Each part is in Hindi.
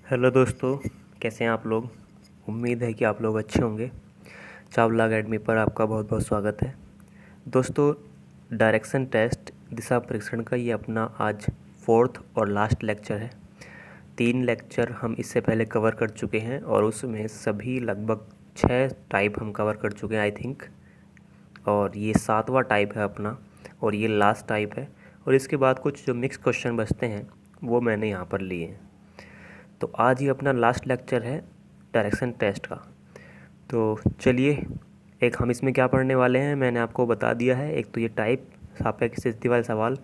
हेलो दोस्तों, कैसे हैं आप लोग। उम्मीद है कि आप लोग अच्छे होंगे। चावला अकेडमी पर आपका बहुत बहुत स्वागत है। दोस्तों, डायरेक्शन टेस्ट दिशा परीक्षण का ये अपना आज 4th और लास्ट लेक्चर है। 3 लेक्चर हम इससे पहले कवर कर चुके हैं और उसमें सभी लगभग 6 टाइप हम कवर कर चुके हैं आई थिंक। और ये 7वां टाइप है अपना और ये लास्ट टाइप है। और इसके बाद कुछ जो मिक्स क्वेश्चन बचते हैं वो मैंने यहाँ पर लिए हैं। तो आज ही अपना लास्ट लेक्चर है डायरेक्शन टेस्ट का। तो चलिए, एक हम इसमें क्या पढ़ने वाले हैं मैंने आपको बता दिया है। एक तो ये टाइप सापेक्ष स्थिति वाले सवाल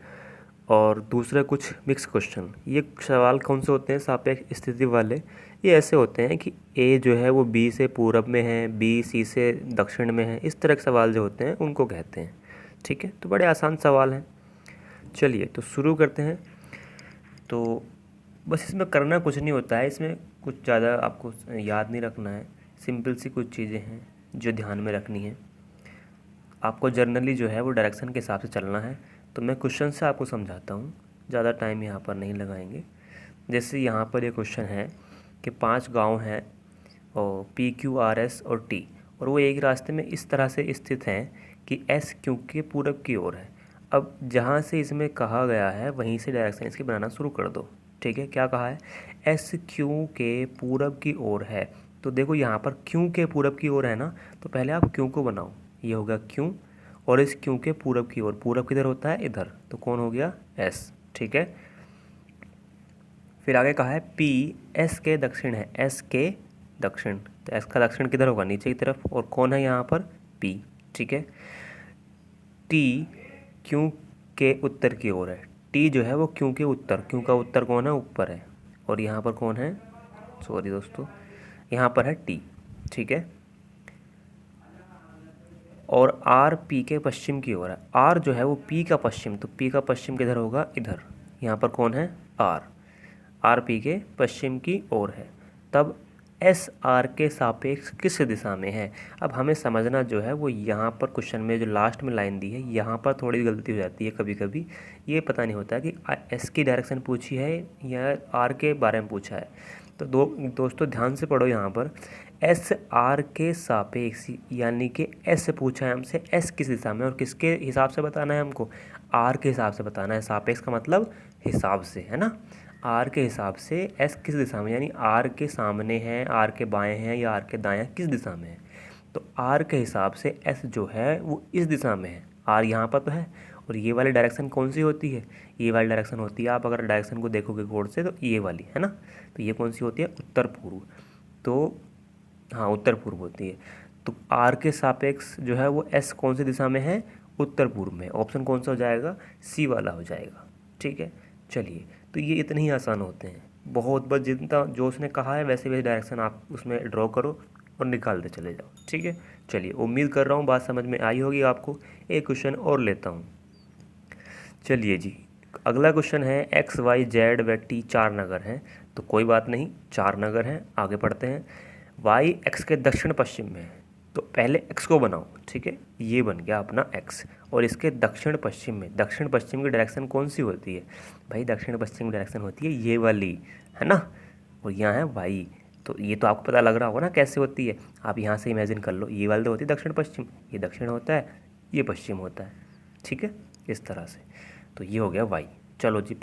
और दूसरा कुछ मिक्स क्वेश्चन। ये सवाल कौन से होते हैं सापेक्ष स्थिति वाले? ये ऐसे होते हैं कि ए जो है वो बी से पूरब में है, बी सी से दक्षिण में है। इस तरह के सवाल जो होते हैं उनको कहते हैं। ठीक है, तो बड़े आसान सवाल हैं। चलिए तो शुरू करते हैं। तो बस इसमें करना कुछ नहीं होता है, इसमें कुछ ज़्यादा आपको याद नहीं रखना है। सिंपल सी कुछ चीज़ें हैं जो ध्यान में रखनी है। आपको जर्नली जो है वो डायरेक्शन के हिसाब से चलना है। तो मैं क्वेश्चन से आपको समझाता हूँ, ज़्यादा टाइम यहाँ पर नहीं लगाएंगे। जैसे यहाँ पर ये क्वेश्चन है कि 5 गांव हैं और PQRS और T, और वो एक रास्ते में इस तरह से स्थित हैं कि S Q के पूरब की ओर है। अब जहाँ से इसमें कहा गया है वहीं से डायरेक्शन इसकी बनाना शुरू कर दो। ठीक है, क्या कहा है? एस क्यू के पूरब की ओर है। तो देखो यहाँ पर क्यू के पूरब की ओर है ना, तो पहले आप क्यू को बनाओ। ये होगा क्यू और इस क्यू के पूरब की ओर, पूरब किधर होता है? इधर। तो कौन हो गया? एस। ठीक है, फिर आगे कहा है पी एस के दक्षिण है। एस के दक्षिण, तो एस का दक्षिण किधर होगा? नीचे की तरफ। और कौन है यहाँ पर? पी। ठीक है, टी क्यू के उत्तर की ओर है। टी जो है वो क्यू के उत्तर, क्यू का उत्तर कौन है? ऊपर है। और यहाँ पर कौन है? सॉरी दोस्तों, यहाँ पर है टी। ठीक है, और आर पी के पश्चिम की ओर है। आर जो है वो पी का पश्चिम, तो पी का पश्चिम किधर होगा? इधर। यहाँ पर कौन है? आर। आर पी के पश्चिम की ओर है। तब एस आर के सापेक्ष किस दिशा में है? अब हमें समझना जो है वो यहाँ पर क्वेश्चन में जो लास्ट में लाइन दी है यहाँ पर थोड़ी गलती हो जाती है कभी कभी। ये पता नहीं होता कि एस की डायरेक्शन पूछी है या आर के बारे में पूछा है। तो दोस्तों ध्यान से पढ़ो यहाँ पर। एस आर के सापेक्ष यानी कि एस से पूछा है हमसे, एस किस दिशा में और किसके हिसाब से बताना है हमको? आर के हिसाब से बताना है। सापेक्ष का मतलब हिसाब से, है ना। आर के हिसाब से एस किस दिशा में, यानी आर के सामने है, आर के बाएं हैं या आर के दाएं, किस दिशा में है? तो आर के हिसाब से एस जो है वो इस दिशा में है। आर यहाँ पर तो है। और ये वाली डायरेक्शन कौन सी होती है? ये वाली डायरेक्शन होती है, आप अगर डायरेक्शन को देखोगे गौर से तो ये वाली, है ना। तो ये कौन सी होती है? उत्तर पूर्व। तो हाँ, उत्तर पूर्व होती है। तो आर के सापेक्ष जो है वो एस कौन सी दिशा में है? उत्तर पूर्व में। ऑप्शन कौन सा हो जाएगा? सी वाला हो जाएगा। ठीक है, चलिए तो ये इतने ही आसान होते हैं। बहुत बस जितना जो उसने कहा है वैसे वैसे डायरेक्शन आप उसमें ड्रॉ करो और निकालते चले जाओ। ठीक है, चलिए उम्मीद कर रहा हूँ बात समझ में आई होगी आपको। एक क्वेश्चन और लेता हूँ। चलिए जी, अगला क्वेश्चन है एक्स वाई जेड व टी 4 नगर हैं। तो कोई बात नहीं, 4 नगर हैं। आगे पढ़ते हैं। वाई एक्स के दक्षिण पश्चिम में है। तो पहले एक्स को बनाओ। ठीक है, ये बन गया अपना एक्स। और इसके दक्षिण पश्चिम में, दक्षिण पश्चिम की डायरेक्शन कौन सी होती है भाई? दक्षिण पश्चिम की डायरेक्शन होती है ये वाली, है ना। और यहाँ है वाई। तो ये तो आपको पता लग रहा होगा ना कैसे होती है। आप यहाँ से इमेजिन कर लो, ये वाली तो होती है दक्षिण पश्चिम, ये दक्षिण होता है, ये पश्चिम होता है। ठीक है, इस तरह से। तो ये हो गया वाई। चलो जी,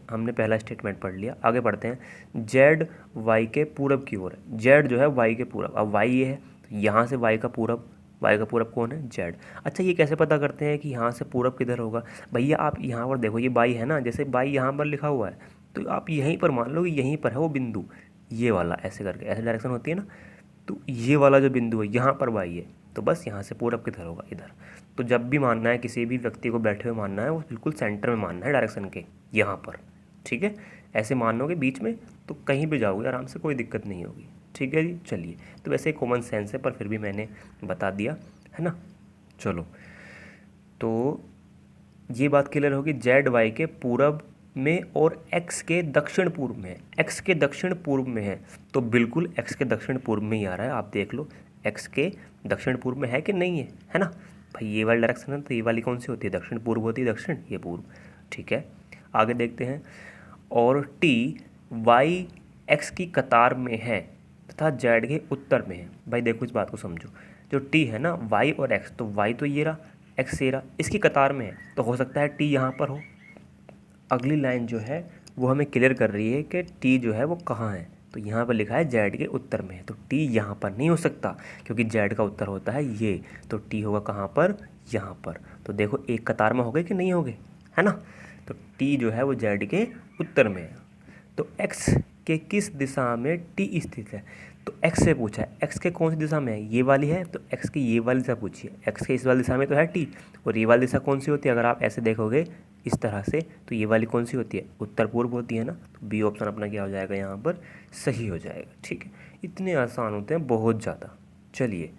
हमने पहला स्टेटमेंट पढ़ लिया। आगे बढ़ते हैं। जेड वाई के पूरब की ओर है। जेड जो है वाई के पूरब। अब वाई ये है, तो यहाँ से वाई का पूरब, वाई का पूरब कौन है? जेड। अच्छा, ये कैसे पता करते हैं कि यहाँ से पूरब किधर होगा? भैया आप यहाँ पर देखो, ये बाई है ना, जैसे बाई यहाँ पर लिखा हुआ है तो आप यहीं पर मान लो कि यहीं पर है वो बिंदु, ये वाला, ऐसे करके ऐसे डायरेक्शन होती है ना। तो ये वाला जो बिंदु है यहाँ पर वाई है, तो बस यहाँ से पूरब किधर होगा? इधर। तो जब भी मानना है किसी भी व्यक्ति को बैठे हुए मानना है, वो बिल्कुल सेंटर में मानना है डायरेक्शन के, यहाँ पर। ठीक है, ऐसे मानोगे बीच में तो कहीं भी जाओगे आराम से, कोई दिक्कत नहीं होगी। ठीक है जी, चलिए। तो वैसे कॉमन सेंस है पर फिर भी मैंने बता दिया, है ना। चलो, तो ये बात क्लियर होगी। जेड वाई के पूरब में और एक्स के दक्षिण पूर्व में है। एक्स के दक्षिण पूर्व में है तो बिल्कुल एक्स के दक्षिण पूर्व में ही आ रहा है। आप देख लो एक्स के दक्षिण पूर्व में है कि नहीं है, है ना भाई। ये वाली डायरेक्शन है तो ये वाली कौन सी होती है? दक्षिण पूर्व होती है, दक्षिण, ये पूर्व। ठीक है, आगे देखते हैं। और टी वाई एक्स की कतार में है तथा जेड के उत्तर में है। भाई देखो इस बात को समझो, जो टी है ना वाई और एक्स, तो वाई तो ये रहा, एक्स ये रहा, इसकी कतार में है तो हो सकता है टी यहाँ पर हो। अगली लाइन जो है वो हमें क्लियर कर रही है कि टी जो है वो कहाँ है, तो यहाँ पर लिखा है जेड के उत्तर में है, तो टी यहाँ पर नहीं हो सकता क्योंकि जेड का उत्तर होता है ये, तो टी होगा कहाँ पर, यहाँ पर। तो देखो एक कतार में हो गए कि नहीं हो गए, है ना। तो टी जो है वो जेड के उत्तर में है। तो एक्स के किस दिशा में टी स्थित है, तो एक्स से पूछा है, एक्स के कौन सी दिशा में है, ये वाली है, तो एक्स की ये वाली दिशा पूछिए, एक्स के इस वाली दिशा में तो है टी, और ये वाली दिशा कौन सी होती है, अगर आप ऐसे देखोगे इस तरह से, तो ये वाली कौन सी होती है, उत्तर पूर्व होती है ना। तो बी ऑप्शन अपना क्या हो जाएगा, यहाँ पर सही हो जाएगा। ठीक है, इतने आसान होते हैं बहुत ज़्यादा। चलिए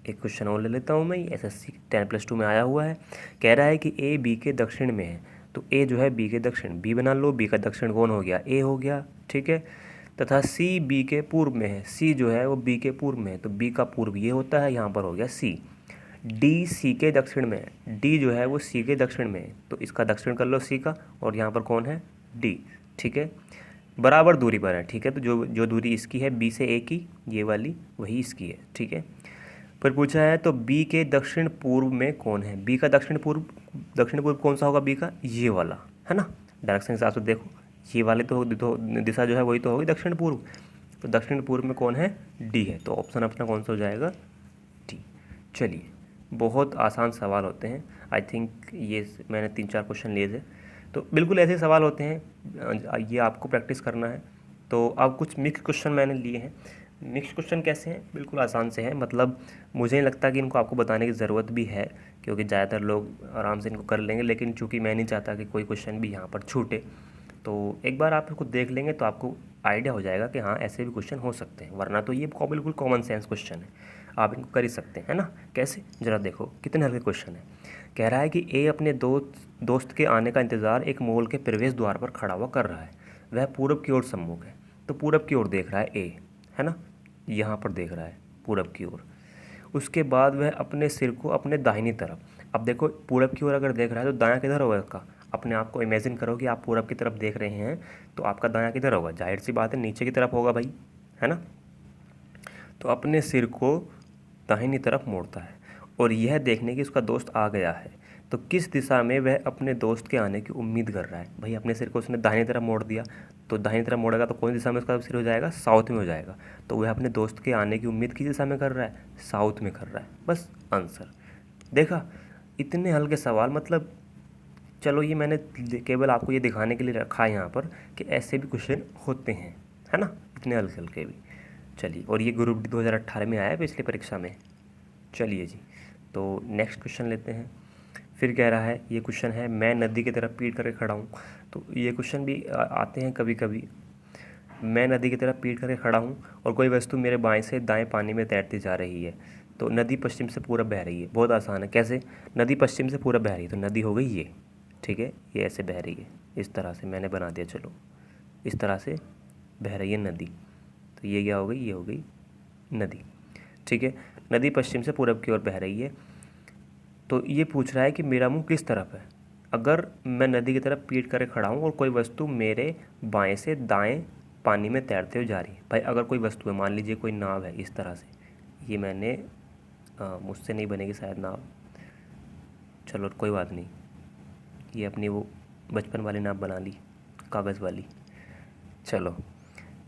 एक क्वेश्चन और ले लेता हूँ मैं, SSC 10+2 में आया हुआ है। कह रहा है कि ए बी के दक्षिण में है, तो ए जो है बी के दक्षिण, बी बना लो, बी का दक्षिण कौन हो गया, ए हो गया। ठीक है, तथा सी बी के पूर्व में है, सी जो है वो बी के पूर्व में है, तो बी का पूर्व ये होता है, यहाँ पर हो गया सी। डी सी के दक्षिण में है, डी जो है वो सी के दक्षिण में है, तो इसका दक्षिण कर लो सी का, और यहाँ पर कौन है, डी। ठीक है, बराबर दूरी पर है। ठीक है, तो जो जो दूरी इसकी है बी से ए की, ये वाली वही इसकी है। ठीक है, फिर पूछा है तो बी के दक्षिण पूर्व में कौन है, बी का दक्षिण पूर्व कौन सा होगा, बी का ये वाला, है ना। डायरेक्शन के हिसाब से देखो, ये वाले तो दिशा जो है वही तो होगी दक्षिण पूर्व, तो दक्षिण पूर्व में कौन है, डी है, तो ऑप्शन अपना कौन सा हो जाएगा, डी। चलिए बहुत आसान सवाल होते हैं, आई थिंक ये मैंने 3-4 क्वेश्चन लिए थे, तो बिल्कुल ऐसे सवाल होते हैं, ये आपको प्रैक्टिस करना है। तो अब कुछ मिक्स क्वेश्चन मैंने लिए हैं। मिक्स क्वेश्चन कैसे हैं, बिल्कुल आसान से हैं, मतलब मुझे नहीं लगता कि इनको आपको बताने की ज़रूरत भी है, क्योंकि ज़्यादातर लोग आराम से इनको कर लेंगे, लेकिन चूंकि मैं नहीं चाहता कि कोई क्वेश्चन भी यहाँ पर छूटे, तो एक बार आप इसको देख लेंगे तो आपको आइडिया हो जाएगा कि हाँ ऐसे भी क्वेश्चन हो सकते हैं, वरना तो ये बिल्कुल कॉमन सेंस क्वेश्चन है, आप इनको कर ही सकते हैं, है ना। कैसे, ज़रा देखो कितने हल्के क्वेश्चन है। कह रहा है कि ए अपने दोस्त के आने का इंतज़ार एक मॉल के प्रवेश द्वार पर खड़ा हुआ कर रहा है, वह पूरब की ओर सम्मुख है, तो पूरब की ओर देख रहा है ए, है ना, यहाँ पर देख रहा है पूरब की ओर। उसके बाद वह अपने सिर को अपने दाहिनी तरफ, अब देखो पूरब की ओर अगर देख रहा है तो दायां किधर होगा इसका, अपने आप को इमेजिन करो कि आप पूरब की तरफ देख रहे हैं, तो आपका दायां किधर होगा, जाहिर सी बात है नीचे की तरफ होगा भाई, है ना। तो अपने सिर को दाहिनी तरफ मोड़ता है और यह देखने की उसका दोस्त आ गया है, तो किस दिशा में वह अपने दोस्त के आने की उम्मीद कर रहा है। भाई अपने सिर को उसने दाहिनी तरफ मोड़ दिया, तो दाहिनी तरफ मोड़ेगा तो कौन दिशा में उसका सिर हो जाएगा, साउथ में हो जाएगा, तो वह अपने दोस्त के आने की उम्मीद किस दिशा में कर रहा है, साउथ में कर रहा है, बस आंसर। देखा, इतने हल्के सवाल, मतलब चलो ये मैंने केवल आपको ये दिखाने के लिए रखा है यहाँ पर कि ऐसे भी क्वेश्चन होते हैं, है ना, इतने हल्के हल्के भी। चलिए, और ये ग्रुप डी 2018 में आया है पिछली परीक्षा में। चलिए जी, तो नेक्स्ट क्वेश्चन लेते हैं। फिर कह रहा है, ये क्वेश्चन है, मैं नदी की तरफ पीठ करके खड़ा हूँ, तो ये क्वेश्चन भी आते हैं कभी कभी। मैं नदी की तरफ पीठ करके खड़ा हूँ और कोई वस्तु मेरे बाएं से दाएं पानी में तैरती जा रही है, तो नदी पश्चिम से पूरब बह रही है। बहुत आसान है, कैसे, नदी पश्चिम से पूरब बह रही है, तो नदी हो गई ये, ठीक है, ये ऐसे बह रही है, इस तरह से मैंने बना दिया, चलो इस तरह से बह रही है नदी, तो ये क्या हो गई, ये हो गई नदी। ठीक है, नदी पश्चिम से पूरब की ओर बह रही है, तो ये पूछ रहा है कि मेरा मुंह किस तरफ है। अगर मैं नदी की तरफ पीठ करके खड़ा हूँ और कोई वस्तु मेरे बाएं से दाएं पानी में तैरते हुए जा रही है, भाई अगर कोई वस्तु है, मान लीजिए कोई नाव है इस तरह से, ये मैंने मुझसे नहीं बनेगी शायद नाव, चलो कोई बात नहीं, ये अपनी वो बचपन वाली नाव बना ली, कागज़ वाली। चलो,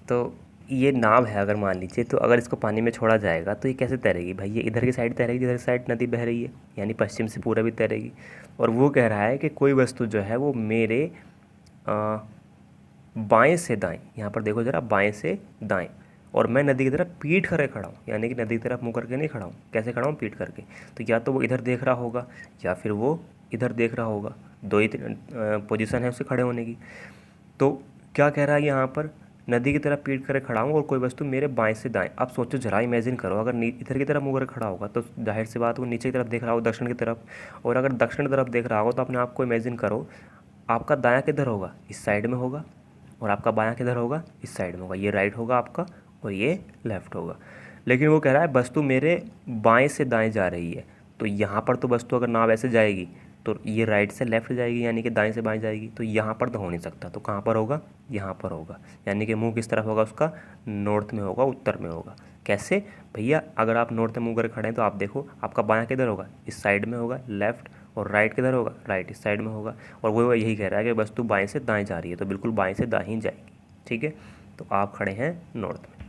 तो ये नाव है, अगर मान लीजिए, तो अगर इसको पानी में छोड़ा जाएगा तो ये कैसे तैरेगी, भाई ये इधर की साइड तैरेगी जिधर साइड नदी बह रही है, यानी पश्चिम से पूरा भी तैरेगी। और वो कह रहा है कि कोई वस्तु जो है वो मेरे बाएं से दाएं, यहाँ पर देखो ज़रा, बाएं से दाएं, और मैं नदी की तरफ पीठ करके खड़ा हूँ, यानी कि नदी की तरफ मुँह करके नहीं खड़ा हूँ, कैसे खड़ा हूँ, पीठ करके। तो या तो वो इधर देख रहा होगा या फिर वो इधर देख रहा होगा, दो ही पोजीशन है उससे खड़े होने की। तो क्या कह रहा है यहाँ पर, नदी की तरफ पीठ करके खड़ा हूँ और कोई वस्तु मेरे बाएं से दाएं। आप सोचो जरा, इमेजिन करो, अगर इधर की तरफ मुँह करके खड़ा होगा तो जाहिर सी बात वो नीचे की तरफ देख रहा हो, दक्षिण की तरफ, और अगर दक्षिण की तरफ देख रहा होगा तो अपने आप को इमेजिन करो, आपका दायां किधर होगा, इस साइड में होगा, और आपका बायां किधर होगा, इस साइड में होगा, ये राइट होगा आपका और ये लेफ़्ट होगा। लेकिन वो कह रहा है वस्तु मेरे बाएं से दाएं जा रही है, तो यहाँ पर तो वस्तु अगर नाव ऐसे जाएगी तो ये राइट से लेफ़्ट जाएगी यानी कि दाएं से बाएं जाएगी, तो यहाँ पर तो हो नहीं सकता, तो कहाँ पर होगा, यहाँ पर होगा। यानी कि मुंह किस तरफ होगा उसका, नॉर्थ में होगा, उत्तर में होगा। कैसे भैया, अगर आप नॉर्थ में मुँह करके खड़े हैं तो आप देखो आपका बायां किधर होगा, इस साइड में होगा लेफ़्ट, और राइट किधर होगा, राइट इस साइड में होगा। और वो यही कह रहा है कि बस तू बाएँ से दाएँ जा रही है, तो बिल्कुल बाएँ से दाएँ ही जाएगी। ठीक है, तो आप खड़े हैं नॉर्थ में।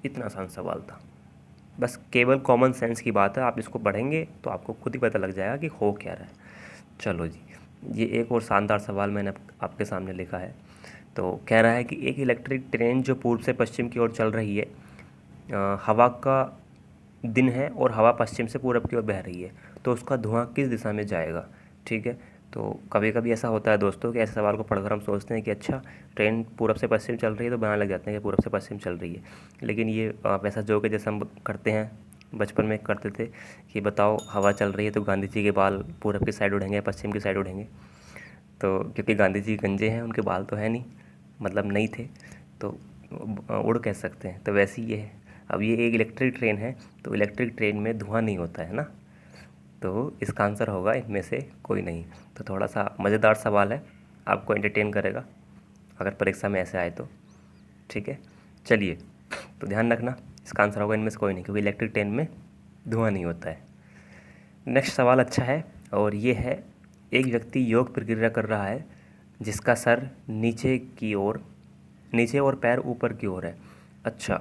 इतना आसान सवाल था, बस केवल कॉमन सेंस की बात है, आप इसको पढ़ेंगे तो आपको खुद ही पता लग जाएगा कि हो क्या रहा है। चलो जी, ये एक और शानदार सवाल मैंने आपके सामने लिखा है। तो कह रहा है कि एक इलेक्ट्रिक ट्रेन जो पूर्व से पश्चिम की ओर चल रही है, हवा का दिन है और हवा पश्चिम से पूरब की ओर बह रही है, तो उसका धुआं किस दिशा में जाएगा। ठीक है, तो कभी कभी ऐसा होता है दोस्तों कि ऐसे सवाल को पढ़कर हम सोचते हैं कि अच्छा ट्रेन पूरब से पश्चिम चल रही है, तो बनाने लग जाते हैं कि पूरब से पश्चिम चल रही है। लेकिन ये वैसा जो कि जैसे हम करते हैं बचपन में करते थे कि बताओ हवा चल रही है तो गांधी जी के बाल पूरब की साइड उड़ेंगे या पश्चिम की साइड उड़ेंगे। तो क्योंकि गांधी जी गंजे हैं, उनके बाल तो है नहीं, मतलब नहीं थे, तो उड़ कह सकते हैं। तो वैसे ही ये है। अब ये एक इलेक्ट्रिक ट्रेन है, तो इलेक्ट्रिक ट्रेन में धुआं नहीं होता है ना, तो इसका आंसर होगा इनमें से कोई नहीं। तो थोड़ा सा मज़ेदार सवाल है, आपको एंटरटेन करेगा अगर परीक्षा में ऐसे आए तो। ठीक है, चलिए, तो ध्यान रखना इसका आंसर होगा इनमें से कोई नहीं, क्योंकि इलेक्ट्रिक ट्रेन में धुआं नहीं होता है। नेक्स्ट सवाल अच्छा है, और ये है, एक व्यक्ति योग प्रक्रिया कर रहा है जिसका सर नीचे की ओर, नीचे और पैर ऊपर की ओर है। अच्छा,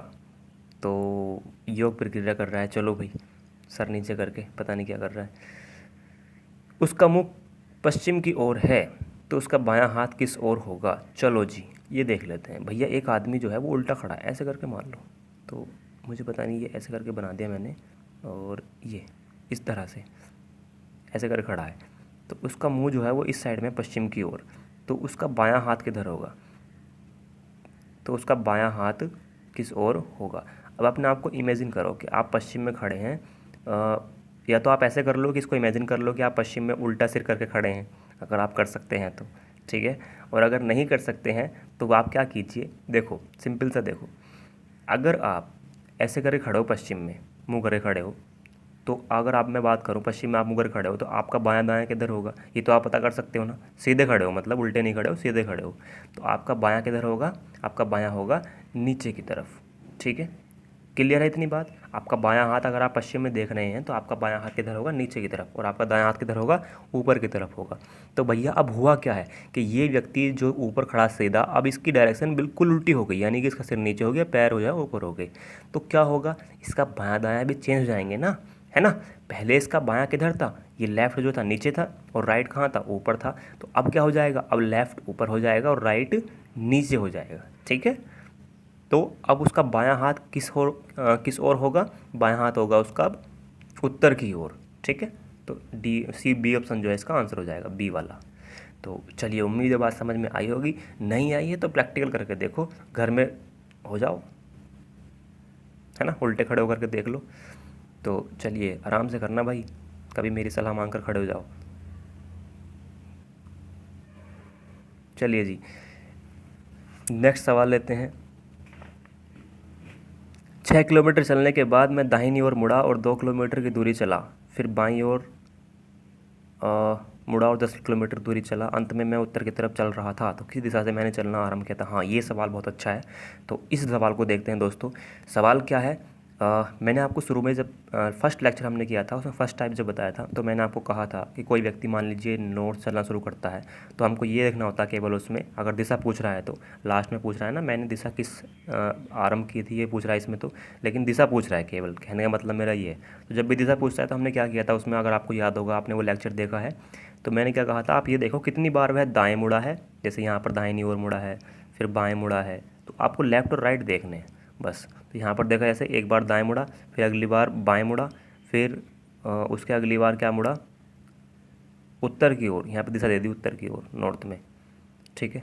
तो योग प्रक्रिया कर रहा है, चलो भाई, सर नीचे करके पता नहीं क्या कर रहा है। उसका मुंह पश्चिम की ओर है, तो उसका बायां हाथ किस ओर होगा। चलो जी, ये देख लेते हैं। भैया एक आदमी जो है वो उल्टा खड़ा है, ऐसे करके मान लो, तो मुझे पता नहीं, ये ऐसे करके बना दिया मैंने, और ये इस तरह से ऐसे करके खड़ा है, तो उसका मुंह जो है वो इस साइड में पश्चिम की ओर, तो उसका बायां हाथ किधर होगा, तो उसका बायां हाथ किस ओर होगा। अब अपने आप को इमेजिन करो कि आप पश्चिम में खड़े हैं, या तो आप ऐसे कर लो कि इसको इमेजिन कर लो कि आप पश्चिम में उल्टा सिर करके खड़े हैं, अगर आप कर सकते हैं तो। ठीक है, और अगर नहीं कर सकते हैं तो आप क्या कीजिए, देखो सिंपल सा देखो, अगर आप ऐसे करके खड़े हो पश्चिम में, मुँह करे खड़े हो, तो अगर आप मैं बात करूँ पश्चिम में आप मुँह करे खड़े हो, तो आपका बायां दायां किधर होगा, ये तो आप पता कर सकते हो ना। सीधे खड़े हो मतलब उल्टे नहीं खड़े हो, सीधे खड़े हो, तो आपका बायां किधर होगा, आपका बायां होगा नीचे की तरफ। ठीक है, क्लियर है इतनी बात। आपका बायां हाथ अगर आप पश्चिम में देख रहे हैं तो आपका बायां हाथ किधर होगा, नीचे की तरफ, और आपका दायां हाथ किधर होगा, ऊपर की तरफ होगा। तो भैया अब हुआ क्या है कि ये व्यक्ति जो ऊपर खड़ा सीधा, अब इसकी डायरेक्शन बिल्कुल उल्टी हो गई, यानी कि इसका सिर नीचे हो गया, पैर हो जाए ऊपर हो गए, तो क्या होगा, इसका बायां दायां भी चेंज हो जाएंगे ना, है ना। पहले इसका बायां किधर था, ये लेफ्ट जो था नीचे था, और राइट कहाँ था, ऊपर था। तो अब क्या हो जाएगा, अब लेफ्ट ऊपर हो जाएगा और राइट नीचे हो जाएगा। ठीक है, तो अब उसका बायां हाथ किस ओर होगा, बायां हाथ होगा उसका अब उत्तर की ओर। ठीक है, तो बी ऑप्शन जो है इसका आंसर हो जाएगा, बी वाला। तो चलिए, उम्मीद है बात समझ में आई होगी, नहीं आई है तो प्रैक्टिकल करके देखो, घर में हो जाओ, है ना, उल्टे खड़े होकर के देख लो। तो चलिए आराम से करना भाई, कभी मेरी सलाह मांग कर खड़े हो जाओ। चलिए जी, नेक्स्ट सवाल लेते हैं। 6 किलोमीटर चलने के बाद मैं दाहिनी ओर मुड़ा और 2 किलोमीटर की दूरी चला, फिर बाईं ओर मुड़ा और 10 किलोमीटर दूरी चला, अंत में मैं उत्तर की तरफ चल रहा था, तो किस दिशा से मैंने चलना आरंभ किया था। हाँ, ये सवाल बहुत अच्छा है, तो इस सवाल को देखते हैं दोस्तों। सवाल क्या है, मैंने आपको शुरू में जब फर्स्ट लेक्चर हमने किया था उसमें फर्स्ट टाइप जब बताया था, तो मैंने आपको कहा था कि कोई व्यक्ति मान लीजिए नॉर्थ चलना शुरू करता है, तो हमको ये देखना होता है केवल उसमें, अगर दिशा पूछ रहा है तो लास्ट में पूछ रहा है ना, मैंने दिशा किस आरंभ की थी ये पूछ रहा है इसमें तो, लेकिन दिशा पूछ रहा है केवल, कहने का मतलब मेरा ये है। तो जब भी दिशा पूछता है तो हमने क्या किया था उसमें, अगर आपको याद होगा, आपने वो लेक्चर देखा है, तो मैंने क्या कहा था, आप ये देखो कितनी बार वह दाएँ मुड़ा है, जैसे यहाँ पर दाहिनी ओर मुड़ा है, फिर बाएँ मुड़ा है, तो आपको लेफ़्ट और राइट देखने हैं बस। तो यहाँ पर देखा जैसे एक बार दाएं मुड़ा, फिर अगली बार बाएं मुड़ा, फिर उसके अगली बार क्या मुड़ा, उत्तर की ओर, यहाँ पर दिशा दे दी उत्तर की ओर, नॉर्थ में। ठीक है,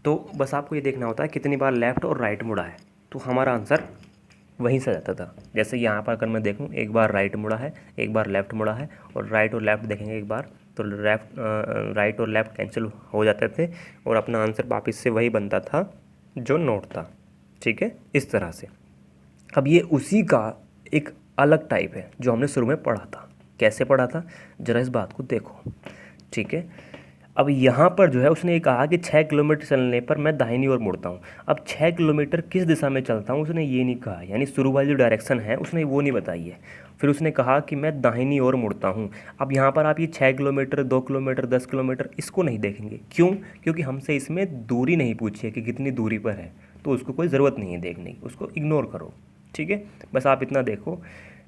तो बस आपको ये देखना होता है कितनी बार लेफ़्ट और राइट मुड़ा है, तो हमारा आंसर वहीं से जाता था। जैसे यहाँ पर अगर मैं देखूँ, एक बार राइट मुड़ा है, एक बार लेफ़्ट मुड़ा है, और राइट और लेफ़्ट देखेंगे एक बार, तो राइट और लेफ़्ट कैंसिल हो जाते थे, और अपना आंसर वापस से वही बनता था जो नॉर्थ था। ठीक है, इस तरह से। अब ये उसी का एक अलग टाइप है जो हमने शुरू में पढ़ा था। कैसे पढ़ा था, जरा इस बात को देखो। ठीक है। अब यहाँ पर जो है उसने ये कहा कि 6 किलोमीटर चलने पर मैं दाहिनी ओर मुड़ता हूँ। अब 6 किलोमीटर किस दिशा में चलता हूँ उसने ये नहीं कहा, यानी शुरू वाली जो डायरेक्शन है उसने वो नहीं बताई है। फिर उसने कहा कि मैं दाहिनी ओर मुड़ता हूँ। अब यहाँ पर आप ये 6 किलोमीटर, 2 किलोमीटर, 10 किलोमीटर इसको नहीं देखेंगे। क्यों? क्योंकि हमसे इसमें दूरी नहीं पूछी है कि कितनी दूरी पर है, तो उसको कोई ज़रूरत नहीं है देखने की, उसको इग्नोर करो। ठीक है, बस आप इतना देखो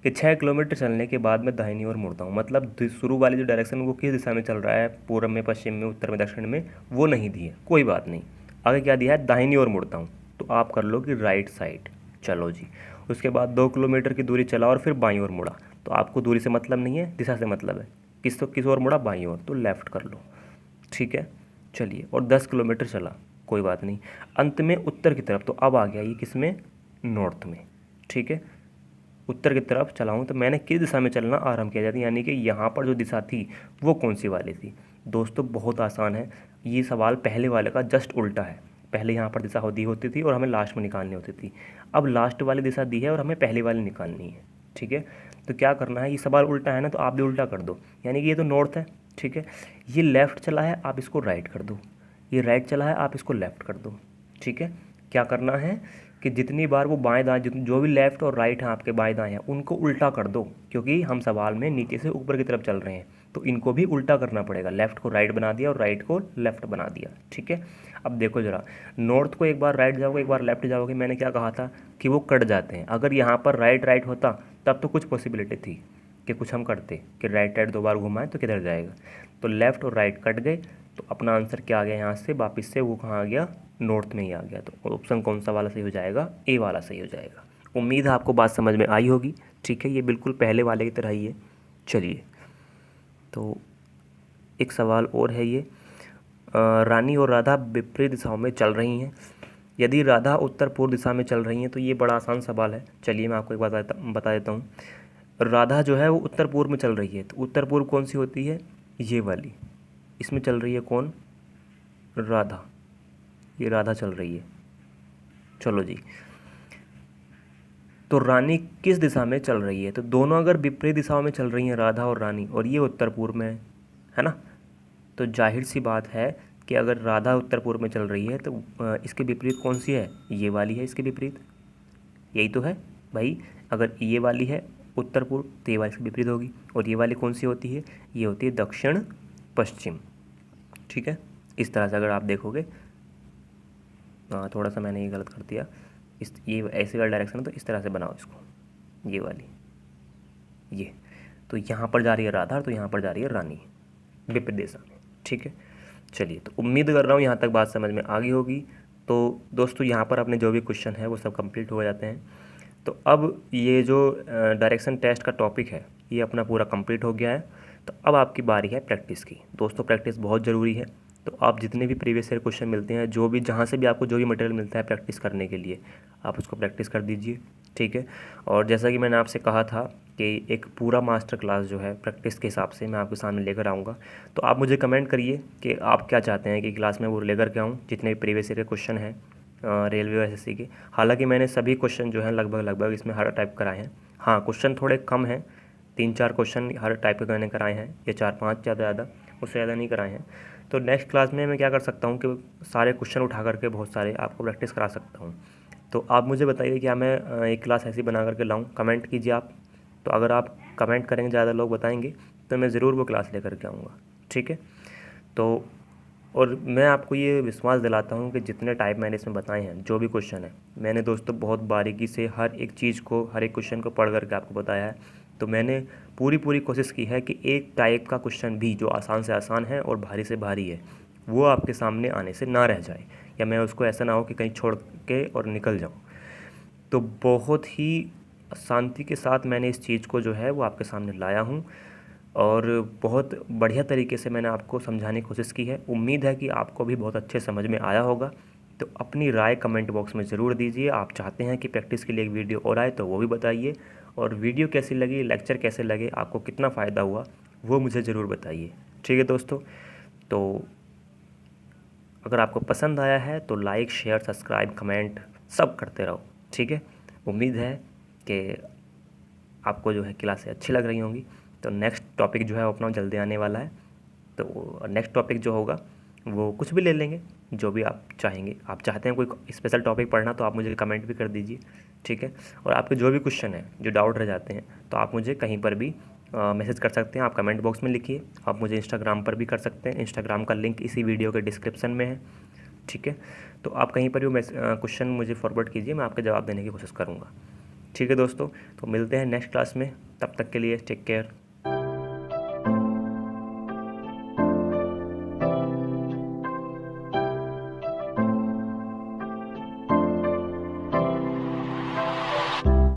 कि 6 किलोमीटर चलने के बाद मैं दाहिनी ओर मुड़ता हूँ, मतलब शुरू वाली जो डायरेक्शन वो किस दिशा में चल रहा है, पूर्व में, पश्चिम में, उत्तर में, दक्षिण में, वो नहीं दी है, कोई बात नहीं। आगे क्या दिया है? दाहिनी ओर मुड़ता हूँ, तो आप कर लो कि राइट साइड। चलो जी। उसके बाद 2 किलोमीटर की दूरी चला और फिर बाईं ओर मुड़ा, तो आपको दूरी से मतलब नहीं है, दिशा से मतलब है। किस ओर मुड़ा? बाईं ओर, तो लेफ़्ट कर लो। ठीक है, चलिए। और 10 किलोमीटर चला, कोई बात नहीं। अंत में उत्तर की तरफ, तो अब आ गया ये किस में? नॉर्थ में। ठीक है, उत्तर की तरफ चला हूँ, तो मैंने किस दिशा में चलना आरंभ किया जाता है, यानी कि यहाँ पर जो दिशा थी वो कौन सी वाली थी? दोस्तों बहुत आसान है, ये सवाल पहले वाले का जस्ट उल्टा है। पहले यहाँ पर दिशा होती थी और हमें लास्ट में निकालनी होती थी। अब लास्ट वाली दिशा दी है और हमें पहले वाली निकालनी है। ठीक है, तो क्या करना है, ये सवाल उल्टा है ना, तो आप भी उल्टा कर दो। यानी कि ये तो नॉर्थ है, ठीक है, ये लेफ़्ट चला है, आप इसको राइट कर दो। ये राइट चला है, आप इसको लेफ़्ट कर दो। ठीक है, क्या करना है कि जितनी बार वो बाएं दाएं, जो भी लेफ़्ट और राइट हैं आपके बाएं दाएं हैं, उनको उल्टा कर दो, क्योंकि हम सवाल में नीचे से ऊपर की तरफ चल रहे हैं, तो इनको भी उल्टा करना पड़ेगा। लेफ़्ट को राइट बना दिया और राइट को लेफ़्ट बना दिया। ठीक है, अब देखो ज़रा, नॉर्थ को एक बार राइट जाओगे, एक बार लेफ़्ट जाओगे, मैंने क्या कहा था कि वो कट जाते हैं। अगर यहाँ पर राइट राइट होता तब तो कुछ पॉसिबिलिटी थी कि कुछ हम करते कि राइट राइट 2 बार घुमाएं तो किधर जाएगा। तो लेफ़्ट और राइट कट गए, तो अपना आंसर क्या आ गया यहाँ से वापस से? वो कहाँ आ गया? नॉर्थ में ही आ गया। तो ऑप्शन कौन सा वाला सही हो जाएगा? ए वाला सही हो जाएगा। उम्मीद है आपको बात समझ में आई होगी। ठीक है, ये बिल्कुल पहले वाले की तरह ही है। चलिए, तो एक सवाल और है ये, रानी और राधा विपरीत दिशाओं में चल रही हैं, यदि राधा उत्तर पूर्व दिशा में चल रही हैं। तो ये बड़ा आसान सवाल है। चलिए मैं आपको एक बात बता देता हूँ। राधा जो है वो उत्तर पूर्व में चल रही है, तो उत्तर पूर्व कौन सी होती है? ये वाली। इसमें चल रही है कौन? राधा। ये राधा चल रही है। चलो जी, तो रानी किस दिशा में चल रही है? तो दोनों अगर विपरीत दिशाओं में चल रही हैं, राधा और रानी, और ये उत्तर पूर्व में है ना, तो जाहिर सी बात है कि अगर राधा उत्तर पूर्व में चल रही है तो इसके विपरीत कौन सी है? ये वाली है इसके विपरीत। यही तो है भाई। अगर ये वाली है उत्तर पूर्व, तो ये वाली इसके विपरीत होगी। और ये वाली कौन सी होती है? ये होती है दक्षिण पश्चिम। ठीक है, इस तरह से अगर आप देखोगे, थोड़ा सा मैंने ये गलत कर दिया, ये ऐसे वाला डायरेक्शन है, तो इस तरह से बनाओ इसको, ये वाली, ये। तो यहाँ पर जा रही है राधा, तो यहाँ पर जा रही है रानी, विपरीत दिशा में। ठीक है, चलिए, तो उम्मीद कर रहा हूँ यहाँ तक बात समझ में आ गई होगी। तो दोस्तों यहाँ पर अपने जो भी क्वेश्चन है वो सब कंप्लीट हो जाते हैं। तो अब ये जो डायरेक्शन टेस्ट का टॉपिक है ये अपना पूरा कंप्लीट हो गया है। तो अब आपकी बारी है प्रैक्टिस की। दोस्तों प्रैक्टिस बहुत ज़रूरी है। तो आप जितने भी प्रीवियस ईयर क्वेश्चन मिलते हैं, जो भी जहाँ से भी आपको जो भी मटेरियल मिलता है प्रैक्टिस करने के लिए, आप उसको प्रैक्टिस कर दीजिए। ठीक है, और जैसा कि मैंने आपसे कहा था कि एक पूरा मास्टर क्लास जो है प्रैक्टिस के हिसाब से मैं आपके सामने लेकर आऊँगा। तो आप मुझे कमेंट करिए कि आप क्या चाहते हैं कि क्लास में वो लेकर के आऊँ, जितने भी प्रीवियस ईयर के क्वेश्चन हैं रेलवे और एसएससी के। हालांकि मैंने सभी क्वेश्चन जो हैं लगभग इसमें हर टाइप कराए हैं। हाँ, क्वेश्चन थोड़े कम हैं, 3-4 क्वेश्चन हर टाइप के मैंने कराए हैं, या 4-5 ज़्यादा, उससे ज़्यादा नहीं कराए हैं। तो नेक्स्ट क्लास में मैं क्या कर सकता हूँ कि सारे क्वेश्चन उठा करके बहुत सारे आपको प्रैक्टिस करा सकता हूँ। तो आप मुझे बताइए क्या मैं एक क्लास ऐसी बना करके लाऊँ? कमेंट कीजिए आप। तो अगर आप कमेंट करेंगे, ज़्यादा लोग बताएंगे, तो मैं ज़रूर वो क्लास लेकर के आऊँगा। ठीक है, तो और मैं आपको ये विश्वास दिलाता हूँ कि जितने टाइप मैंने इसमें बताए हैं, जो भी क्वेश्चन है, मैंने दोस्तों बहुत बारीकी से हर एक चीज़ को, हर एक क्वेश्चन को पढ़ करके आपको बताया है। तो मैंने पूरी कोशिश की है कि एक टाइप का क्वेश्चन भी जो आसान से आसान है और भारी से भारी है, वो आपके सामने आने से ना रह जाए, या मैं उसको ऐसा ना हो कि कहीं छोड़ के और निकल जाऊँ। तो बहुत ही शांति के साथ मैंने इस चीज़ को जो है वो आपके सामने लाया हूँ, और बहुत बढ़िया तरीके से मैंने आपको समझाने की कोशिश की है। उम्मीद है कि आपको भी बहुत अच्छे समझ में आया होगा। तो अपनी राय कमेंट बॉक्स में ज़रूर दीजिए। आप चाहते हैं कि प्रैक्टिस के लिए एक वीडियो और आए तो वो भी बताइए, और वीडियो कैसी लगी, लेक्चर कैसे लगे, आपको कितना फ़ायदा हुआ, वो मुझे ज़रूर बताइए। ठीक है दोस्तों, तो अगर आपको पसंद आया है तो लाइक, शेयर, सब्सक्राइब, कमेंट सब करते रहो। ठीक है, उम्मीद है कि आपको जो है क्लासें अच्छी लग रही होंगी। तो नेक्स्ट टॉपिक जो है वो अपना जल्दी आने वाला है। तो नेक्स्ट टॉपिक जो होगा वो कुछ भी ले लेंगे, जो भी आप चाहेंगे। आप चाहते हैं कोई स्पेशल टॉपिक पढ़ना तो आप मुझे कमेंट भी कर दीजिए, ठीक है। और आपके जो भी क्वेश्चन है, जो डाउट रह जाते हैं, तो आप मुझे कहीं पर भी मैसेज कर सकते हैं। आप कमेंट बॉक्स में लिखिए, आप मुझे इंस्टाग्राम पर भी कर सकते हैं। इंस्टाग्राम का लिंक इसी वीडियो के डिस्क्रिप्शन में है, ठीक है। तो आप कहीं पर भी क्वेश्चन मुझे फॉरवर्ड कीजिए, मैं आपके जवाब देने की कोशिश करूँगा, ठीक है दोस्तों। तो मिलते हैं नेक्स्ट क्लास में, तब तक के लिए टेक केयर।